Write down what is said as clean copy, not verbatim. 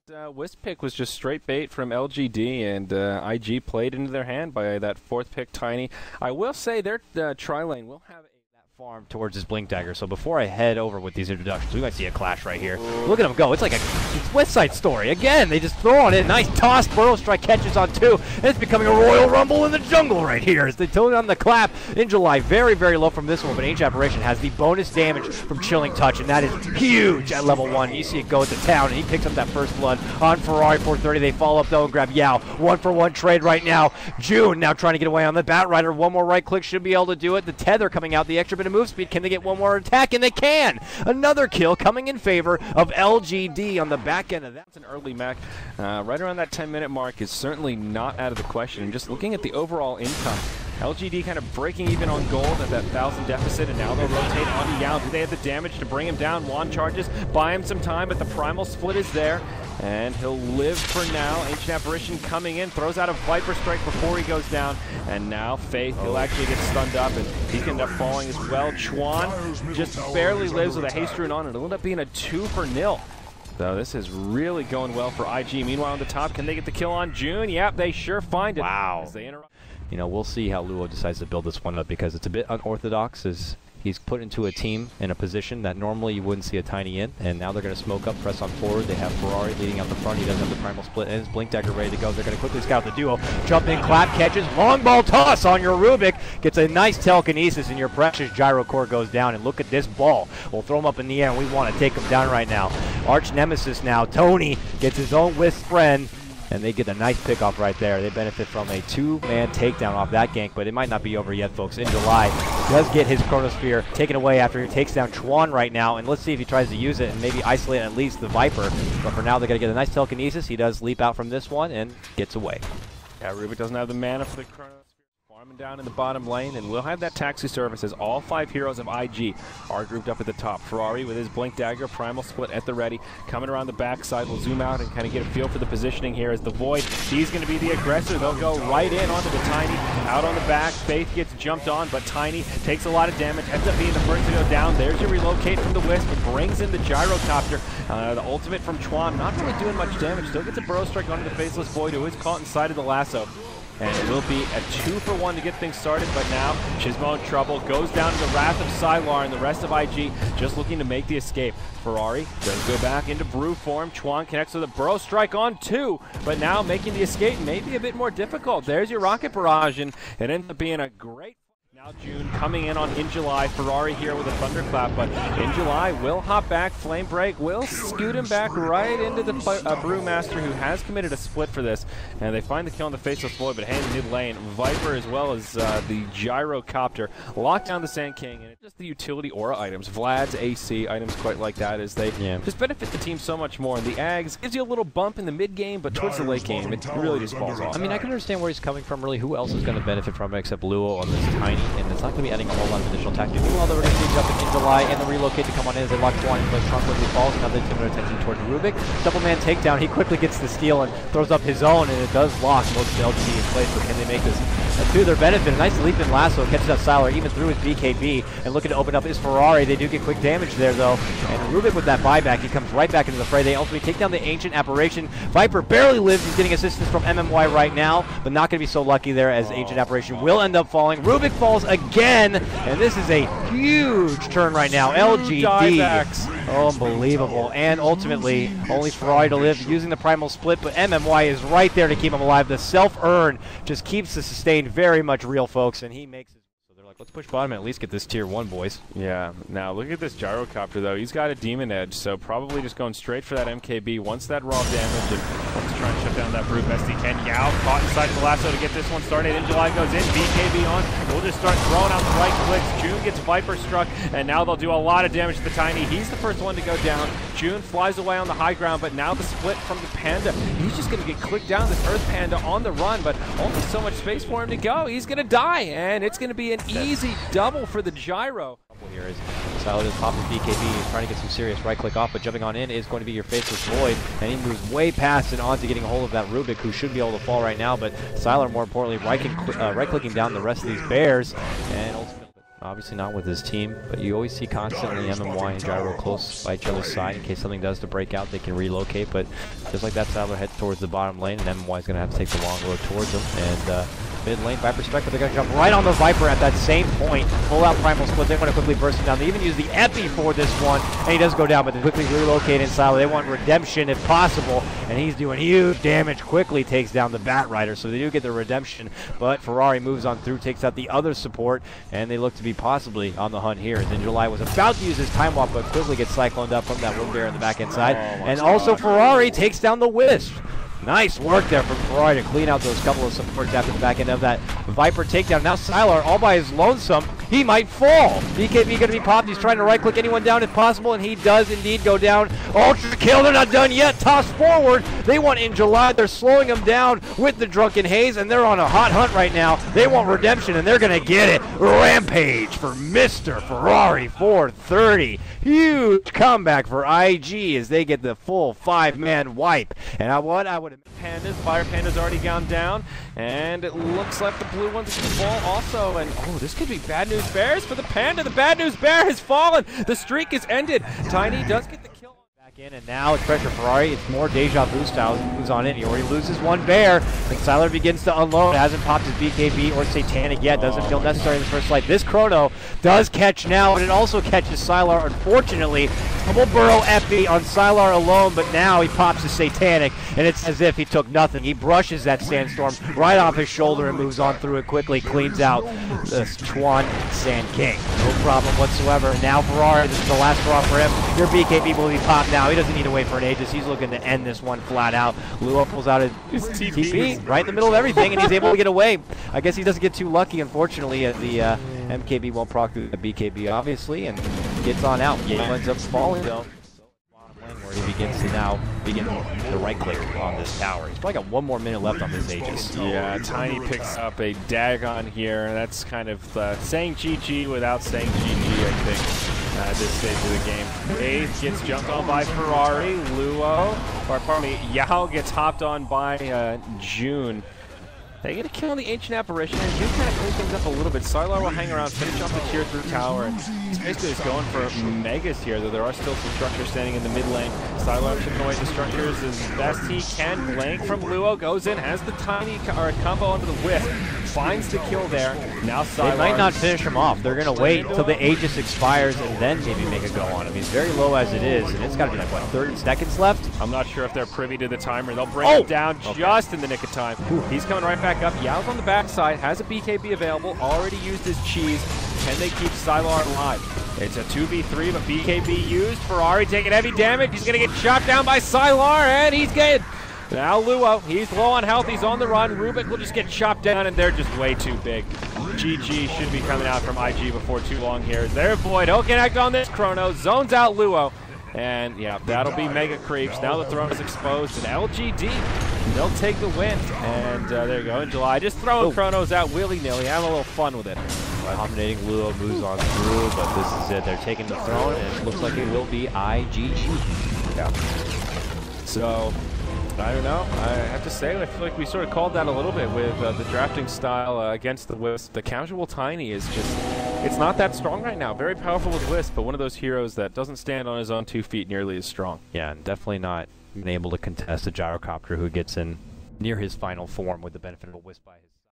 Wisp pick was just straight bait from LGD, and IG played into their hand by that fourth pick, Tiny. I will say their tri-lane will have that farm towards his Blink Dagger, so before I head over with these introductions, we might see a clash right here. Look at them go. It's like a West Side Story. Again, they just throw on it. Nice toss. Burrow Strike catches on two, and it's becoming a Royal Rumble in the jungle right here as they tone on the clap. In July, very, very low from this one, but Ancient Apparition has the bonus damage from Chilling Touch, and that is huge at level 1. You see it go into town, and he picks up that first blood on Ferrari 430. They follow up, though, and grab Yao. 1-for-1 trade right now. June now trying to get away on the Bat Rider. One more right click should be able to do it. The tether coming out, the extra bit of move speed. Can they get one more attack? And they can! Another kill coming in favor of LGD on the back end of that. It's an early mech. Right around that 10-minute mark is certainly not out of the question. And just looking at the overall income, LGD kind of breaking even on gold at that 1,000 deficit, and now they'll rotate onto Yao. Do they have the damage to bring him down? Wand charges, buy him some time, but the primal split is there, and he'll live for now. Ancient Apparition coming in, throws out a Viper Strike before he goes down, and now Faith, he'll actually get stunned up, and he can end up falling as well. Chuan just barely lives with a haste rune on, and it'll end up being a 2-for-0. So this is really going well for IG. Meanwhile, on the top, can they get the kill on June? Yep, they sure find it. Wow. As they interrupt. You know, we'll see how Luo decides to build this one up, because it's a bit unorthodox as he's put into a team in a position that normally you wouldn't see a Tiny in, and now they're going to smoke up, press on forward. They have Ferrari leading out the front. He doesn't have the primal split, and his Blink Dagger ready to go. They're going to quickly scout the duo. Jump in, clap, catches, long ball toss on your Rubik. Gets a nice telekinesis, and your precious Gyro Core goes down, and look at this ball. We'll throw him up in the air, and we want to take him down right now. Arch Nemesis now. Tony gets his own Wisp friend, and they get a nice pickoff right there. They benefit from a 2-man takedown off that gank, but it might not be over yet, folks. In July, does get his Chronosphere taken away after he takes down Chuan right now, and let's see if he tries to use it and maybe isolate at least the Viper. But for now, they're going to get a nice telekinesis. He does leap out from this one and gets away. Yeah, Rubik doesn't have the mana for the Chronosphere. Farming down in the bottom lane, and we'll have that taxi service as all 5 heroes of IG are grouped up at the top. Ferrari with his Blink Dagger, primal split at the ready. Coming around the backside, we'll zoom out and kind of get a feel for the positioning here as the Void, he's going to be the aggressor. They'll go right in onto the Tiny, out on the back. Faith gets jumped on, but Tiny takes a lot of damage, ends up being the first to go down. There's your relocate from the Wisp, and brings in the Gyrocopter. The ultimate from Chuan, not really doing much damage. Still gets a Burrow Strike onto the Faceless Void, who is caught inside of the lasso. And it will be a 2-for-1 to get things started, but now Chismo in trouble, goes down to the Wrath of Sylar, and the rest of IG just looking to make the escape. Ferrari does go back into brew form. Chuan connects with a Burrow Strike on 2, but now making the escape may be a bit more difficult. There's your Rocket Barrage, and it ends up being a great... Now June coming in on In July. Ferrari here with a Thunderclap, but In July will hop back. Flame Break will scoot him back right into the Brewmaster, who has committed a split for this. And they find the kill on the Faceless Void, but hands mid lane. Viper as well as the Gyrocopter lock down the Sand King. And it's just the utility aura items. Vlad's AC items quite like that as they just benefit the team so much more. And the Ags gives you a little bump in the mid game, but towards the late game, it really just falls off. I mean, I can understand where he's coming from, really. Who else is going to benefit from it except Luo on this Tiny? And it's not going to be adding a whole lot of additional tactics. Meanwhile, they're going to see jumping in July and the relocate to come on in as they lock Chuan in place. Trunk quickly falls, and now they turn their attention towards Rubik. Double man takedown. He quickly gets the steal and throws up his own, and it does lock most of LGD in place. But can they make this to their benefit? A nice leap in lasso catches out Sylar even through his BKB, and looking to open up his Ferrari. They do get quick damage there though, and Rubik with that buyback, he comes right back into the fray. They ultimately take down the Ancient Apparition. Viper barely lives. He's getting assistance from MMY right now, but not going to be so lucky there as Ancient Apparition will end up falling. Rubik falls again, and this is a huge turn right now. LGD, unbelievable, and ultimately only Ferrari to live using the primal split, but MMY is right there to keep him alive. The self-earn just keeps the sustain very much real, folks, and he makes it. So they're like, let's push bottom and at least get this tier 1, boys. Yeah, now look at this Gyrocopter though. He's got a Demon Edge, so probably just going straight for that MKB. Wants that raw damage and wants to try and shut down that Brew best he can. Yao caught inside the lasso to get this one started. In July goes in, BKB on. We'll just start throwing out the right clicks. June gets Viper struck, and now they'll do a lot of damage to the Tiny. He's the first one to go down. June flies away on the high ground, but now the split from the Panda. He's just going to get clicked down, this Earth Panda on the run, but only so much space for him to go. He's going to die, and it's going to be an easy double for the Gyro. Here is Sylar just popping BKB. He's trying to get some serious right click off, but jumping on in is going to be your Faceless Void, and he moves way past and on to getting a hold of that Rubik, who should be able to fall right now, but Sylar, more importantly, right clicking down the rest of these bears, and ultimately Obviously not with his team, but you always see constantly MMY and Gyro close by each other's side in case something does to break out, they can relocate. But just like that, Siler heads towards the bottom lane, and MMY is going to have to take the long road towards him. And mid lane, Viper Spectre, they're going to jump right on the Viper at that same point. Full out Primal Split, they want to quickly burst him down. They even use the Epi for this one, and he does go down, but they quickly relocate in Siler. They want redemption if possible, and he's doing huge damage, quickly takes down the Bat Rider, so they do get the redemption, but Ferrari moves on through, takes out the other support, and they look to be possibly on the hunt here. Then July was about to use his time walk, but quickly gets cycloned up from that Wind Bear in the back end side, and also Ferrari takes down the Wisp. Nice work there from Ferrari to clean out those couple of supports after the back end of that Viper takedown. Now Siler, all by his lonesome, he might fall. BKB going to be popped. He's trying to right-click anyone down if possible, and he does indeed go down. Ultra kill, they're not done yet. Toss forward. They want in July. They're slowing him down with the Drunken Haze, and they're on a hot hunt right now. They want redemption, and they're going to get it. Rampage for Mr. Ferrari 430. Huge comeback for IG as they get the full 5-man wipe. And I would Pandas, Fire Panda's already gone down, and it looks like the blue one's going to fall also, and oh, this could be bad news bears for the Panda. The bad news bear has fallen. The streak is ended. Tiny does get the kill. Back in, and now it's pressure Ferrari. It's more Deja Vu style as he moves on in. He already loses one bear, and Siler begins to unload. Hasn't popped his BKB or Satanic yet. Doesn't feel necessary in the first light. This Chrono does catch now, but it also catches Siler, unfortunately. Double Burrow Epi on Siler alone, but now he pops his Satanic, and it's as if he took nothing. He brushes that Sandstorm right off his shoulder and moves on through it quickly, cleans out the Chuan Sand King. No problem whatsoever. And now Ferrari, this is the last draw for him. Your BKB will be popped now. He doesn't need to wait for an Aegis. He's looking to end this one flat out. Luo pulls out his TP right in the middle of everything, and he's able to get away. I guess he doesn't get too lucky, unfortunately, at the MKB won't proc through the BKB, obviously, and gets on out. He ends up falling, though. Where he begins to now begin the right click on this tower. He's probably got 1 more minute left on this Aegis. Yeah, Tiny picks up a Dagon here, and that's kind of saying GG without saying GG, I think, at this stage of the game. Ace gets jumped on by Ferrari. Luo, or pardon me, Yao gets hopped on by June. They get a kill on the Ancient Apparition, and June kind of cleans things up a little bit. Sylar will hang around, finish off the tier 3 tower, and he's basically just going for Megas here, though there are still some structures standing in the mid lane. Sylar chipping away the structures as best he can. Blank from Luo goes in, has the tiny combo onto the Wisp, finds the kill there. Now Sylar. They might not finish him off. They're going to wait till the Aegis expires and then maybe make a go on him. He's very low as it is, and it's got to be like, what, 30 seconds left? I'm not sure if they're privy to the timer. They'll bring him down just in the nick of time. He's coming right back up. Yao's on the backside, has a BKB available, already used his cheese. Can they keep Sylar alive? It's a 2v3, but BKB used. Ferrari taking heavy damage. He's going to get shot down by Sylar, and he's dead. Now Luo, he's low on health, he's on the run. Rubik will just get chopped down, and they're just way too big. GG should be coming out from IG before too long here. Their Void, he'll connect on this Chrono, zones out Luo. And yeah, that'll be Mega Creeps. Now the throne is exposed, and LGD, they'll take the win. And there you go, in July, just throwing Chronos out willy-nilly, having a little fun with it. Dominating Luo moves on through, but this is it. They're taking the throne, and it looks like it will be IGG. Yeah. So, I don't know. I have to say, I feel like we sort of called that a little bit with the drafting style against the Wisp. The casual Tiny is just, it's not that strong right now. Very powerful with Wisp, but one of those heroes that doesn't stand on his own 2 feet nearly as strong. Yeah, and definitely not been able to contest a Gyrocopter who gets in near his final form with the benefit of a Wisp by his